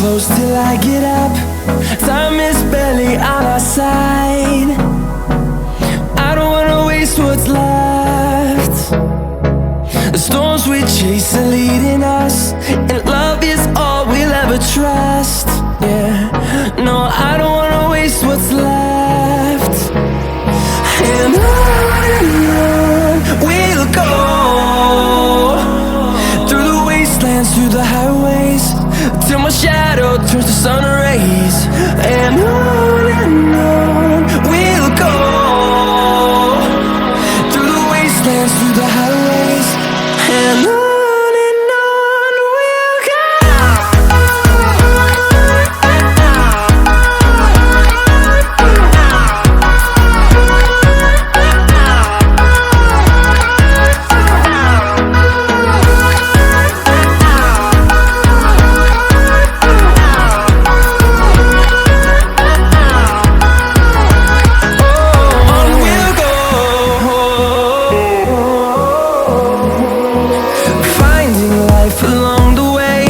close till I get up. Time is barely on our side. I don't wanna waste what's left. The storms we chase are leading us, and love is all we'll ever trust. Yeah, no, I don't wanna waste what's left. And on we'll go, through the wastelands, through the highways, till my shadow turns to sun rays. And on we'll go, through the wastelands, through the highways, and on. Along the way,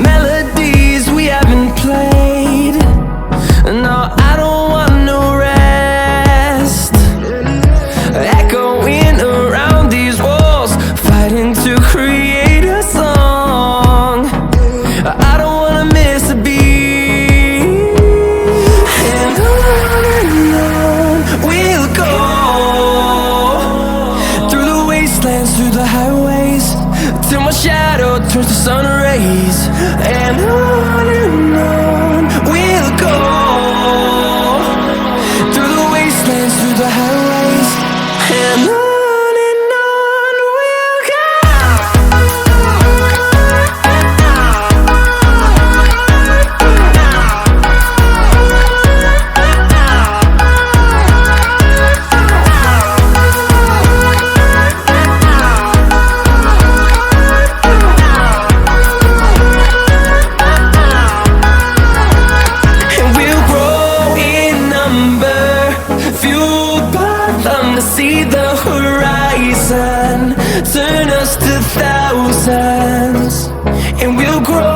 melodies we haven't played. No, I don't want no rest. Echoing around these walls, fighting to create a song. I don't wanna miss a beat. And on we'll go, through the wastelands, through the highways, till my shadow turns to sun rays. And on we'll go, through the wastelands, through the highways, and on we'll go. See the horizon turn us to thousands, and we'll grow